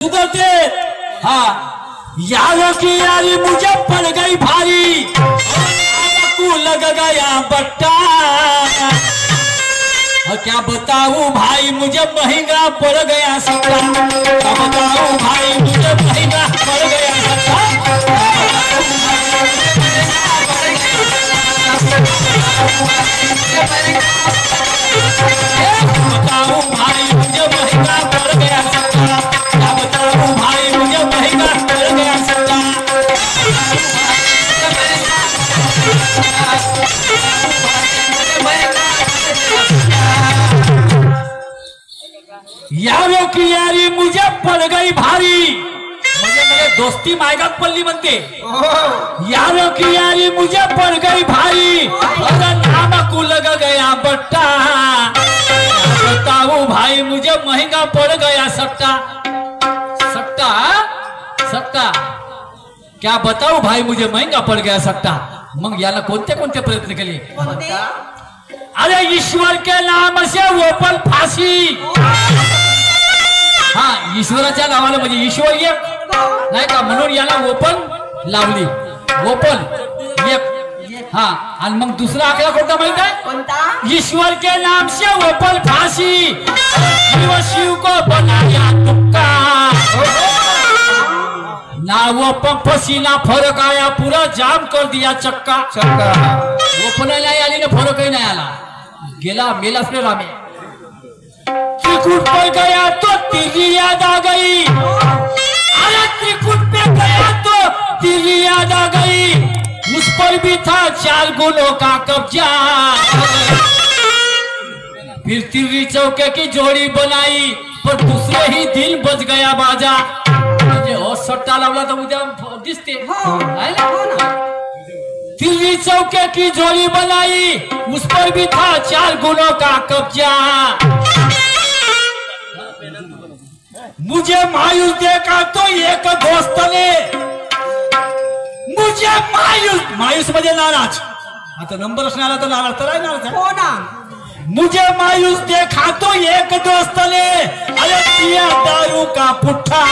सुधरते। हाँ यारों की यारी मुझे पड़ गई भारी को लग गया बट्टा। और क्या बताऊं भाई मुझे महंगा पड़ गया सट्टा। क्या बताऊं भाई मुझे महंगा पड़ गया सट्टा। बताऊं भाई मुझे महंगा पड़ गया सट्टा। क्या बताऊं भाई मुझे महंगा पड़ गया सट्टा। यारों की यारी मुझे पड़ गई भारी मुझे मेरे दोस्ती मायगा पल्ली बनते। यारों की यारी मुझे पड़ गई भारी और नाम को लग गया बट्टा। बताऊं भाई मुझे महंगा पड़ गया सट्टा। सट्टा सट्टा क्या बताऊं भाई मुझे महंगा पड़ गया सट्टा। मग याला कोणते कोणते प्रयत्न केले। अरे ईश्वर के नाम से वो पल फाशी। हाँ ईश्वराच्या नावाला म्हणजे ईश्वर एक नाही का म्हणून याला ओपन लावली ओपन एक। हाँ आणि मग दुसरा आकडा कोणता माहित आहे। ईश्वर के नाम से ओपन फांसी शिव शिव को बनाया तुक्का। ना वो पंपसी ना फरक आया पूरा जाम कर दिया चक्का। ओपन नाही आली ना फरक ही नाही आला गेला मेलाच रे रामे। त्रिकुट पर गया तो तेरी याद आ गई। अरे त्रिकुट पे गया तो तेरी याद आ गई। उस पर भी था 4 गुनों का कब्जा। फिर तिर्री चौके की जोड़ी बनाई पर दूसरे ही दिन बज गया बाजा। और सट्टा लावला तो उद्या दिसते। तिर्री चौके की जोड़ी बनाई उस पर भी था 4 गुनों का कब्जा। मुझे मायूस देखा तो एक दोस्त ने मुझे मायूस म्हणजे नाराज। आता नंबरच नाही आला तर नाराज तर आहे नाराज हो ना। मुझे मायूस देखा तो एक दोस्त ने अरे पिया दारू का पुट्ठा।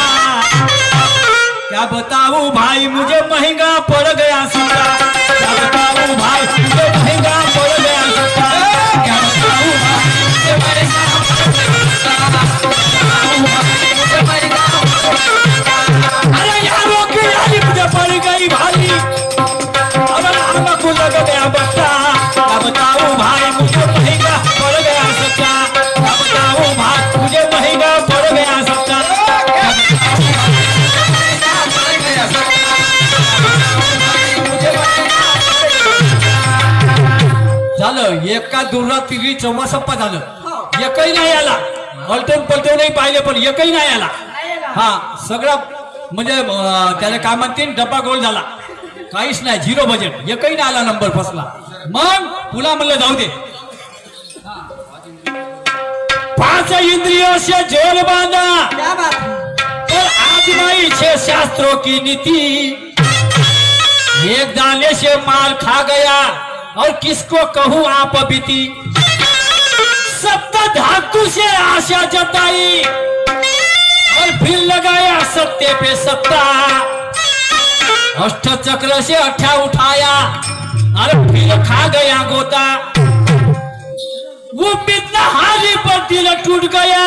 क्या बताऊं भाई मुझे महंगा पड़ गया सट्टा। क्या बताऊं भाई मुझे महंगा पड़ गया सट्टा। क्या बताऊं भाई मुझे महंगा अरे यारों की यारी मुझे पड़ गई भारी अगर आमा को लग गया बट्टा। क्या बताऊं भाई मुझे महंगा पड़ गया सट्टा। क्या बताऊं भाई मुझे महंगा पड़ गया सट्टा। झालं एका दुर्रा तिरी चौमासप्पा झालं एकही नाही आला। पलटून पलटून नाही पाहिले पण एकही नाही आला। हा सगळा म्हणजे त्याला काय म्हणतील डब्बा गोल झाला काहीच नाही झिरो बजेट एकही नाही आला नंबर फसला। मग पुला म्हणलं जाऊ दे। 5 इंद्रियों से जोर बांधा और आजमाई 6 शास्त्रों की नीति। एक दाने से माल खा गया और किसको कहूं आप बीती। सप्त धातु से आशा जताई और फिर लगाया सत्य पे सत्ता। अष्ट चक्र से अठा उठाया और फिर खा गया गोता। वो बितना हारी पर दिल टूट गया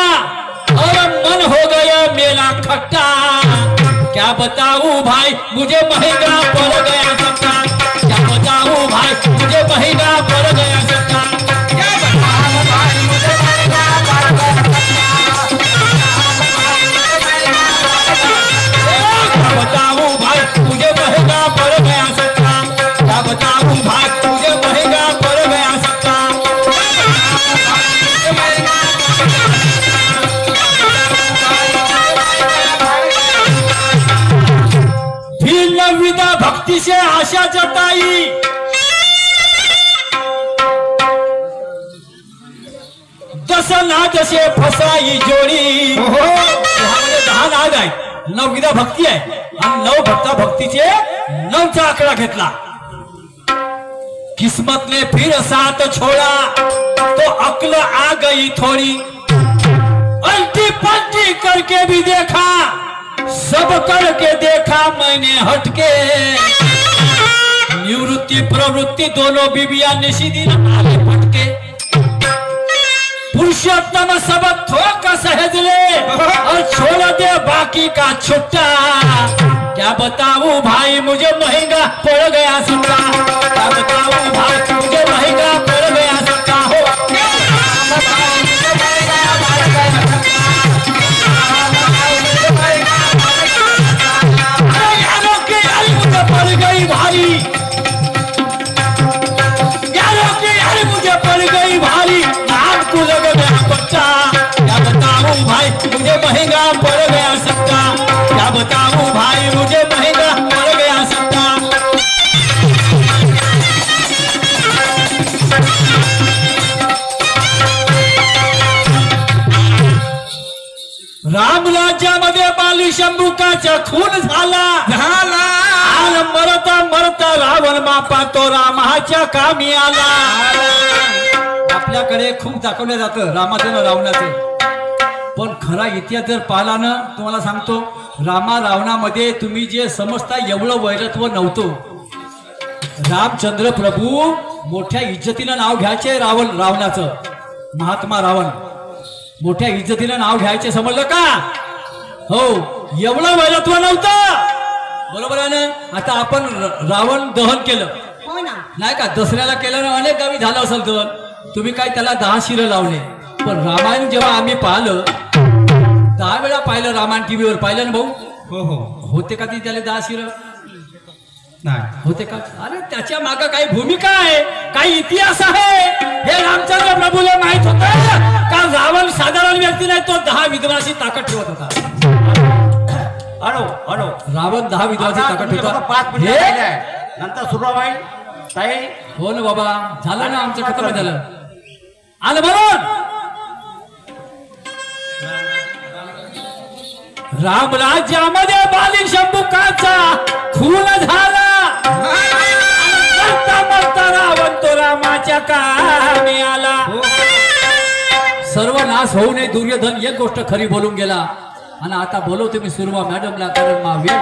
और मन हो गया मेरा खट्टा। क्या बताऊं भाई मुझे महंगा पड़ गया सट्टा। क्या बताऊं भाई मुझे महंगा पड़ गया सट्टा। क्या बताऊं भाई मुझे महंगा पड़ गया सट्टा। क्या बताऊं भाई मुझे महंगा पड़ गया सट्टा। क्या बताऊं भाई मुझे महंगा पड़ गया सट्टा। फिर नविदा भक्ति से आशा जताई। दशनाद से फसाई जोड़ी। 10 नाद आहे 9 विधा भक्ती आहे आणि 9 भक्ता भक्तीचे 9चा आकडा घेतला। किस्मत ने फिर साथ छोड़ा तो अक्ल आ गई थोड़ी। अल्टी पल्टी करके भी देखा सब करके देखा मैंने हटके, निवृत्ति प्रवृत्ति दोनों बीबियां निशिदिन आले फटके, पुरुषोत्तम सब थोक सहज ले और छोड़ दे बाकी का छुट्टा। क्या बताऊं भाई मुझे महंगा पड़ गया सट्टा, क्या बताऊं भाई मुझे महंगा पड़ गया सट्टा हो। यारों की यारी मुझे पड़ गई भारी, यारों की यारी मुझे पड़ गई भारी, नाम को लग गया बच्चा। क्या बताऊं भाई मुझे महंगा पड़ गया सट्टा, क्या बताऊं भाई मुझे महंगा पड़ गया सट्टा। राम राज्यामध्ये बाली शंभुकाचा खून झाला, आणि मरता मरता रावण मापा तो रामाच्या कामी आला। आपल्याकडे खूप दाखवलं जातं रामाचं ना रावणाचं, पण खरा इतिहास जर पाहिला ना तुम्हाला सांगतो, रामा रावणामध्ये तुम्ही जे समजता एवढं वैरत्व नव्हतं। रामचंद्र प्रभू मोठ्या इज्जतीनं नाव घ्यायचे रावणाचं, महात्मा रावण मोठ्या इज्जतीनं नाव घ्यायचे, समजलं का हो, एवढं वैरत्व नव्हतं, बरोबर आहे ना। आता आपण रावण दहन केलं नाही का, दसऱ्याला केलं ना, अनेक गावी झालं असेल दहन, तुम्ही काय त्याला 10 शिरं लावले, पण रामायण जेव्हा आम्ही पाहिलं 10 वेळा पाहिलं, रामायण टीव्हीवर पाहिलं ना भाऊ, हो हो होते का ती त्याला 10 शिरं नाही होते का? अरे त्याच्या मागे काही भूमिका आहे, काही इतिहास आहे, हे रामचंद्र प्रभूला माहित होतं का रावण साधारण व्यक्ती नाही, तो 10 विधवाची ताकद ठेवत होता। रावण 10 विधवाची ताकद ठेवत 5 मिनिट राहिले नंतर सुरू होईल ताई। हो ना बाबा, झालं ना आमचं खतम झालं, आलं म्हणून राम राज्यामध्ये बाली शंभुकाचा खून झाला, मरता मरता रावण तो रामाच्या कामी आला। सर्वनाश होऊ नये दुर्योधन एक गोष्ट खरी बोलून गेला, आणि आता बोलवतो मी सुरमा मॅडमला, कारण मा वेळ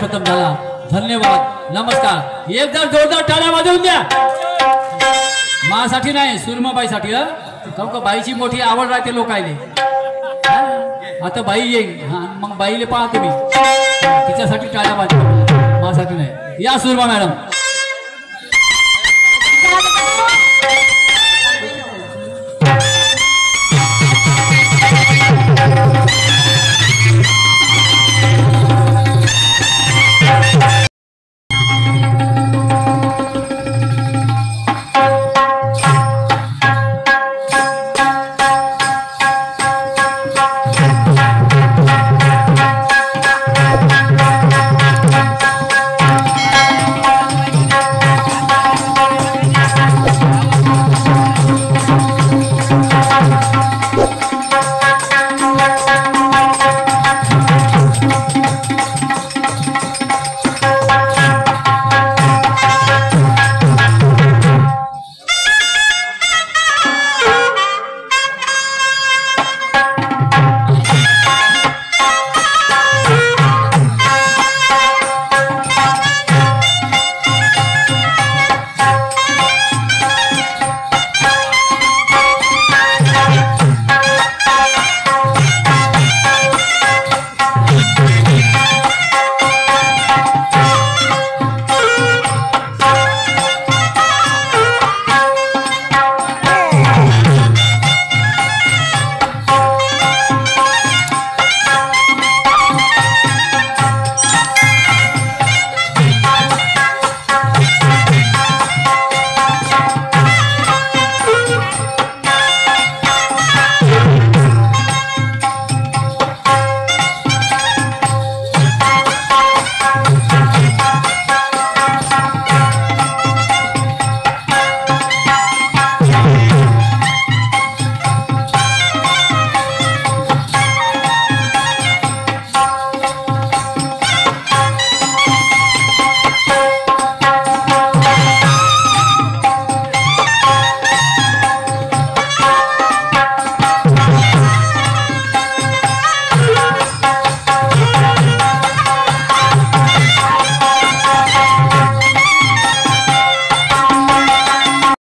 खतम झाला, धन्यवाद, नमस्कार। एक जर जोरदार टाळ्या वाजवून द्या, मासाठी नाही सुरमाबाईसाठी, काऊन का बाईची मोठी आवड राहते लोकायले। आता बाई येईल, मग बाईले पहा तुम्ही, तिच्यासाठी टाळ्या वाजवा, माझ्यासाठी नाही। या सुरमा मॅडम।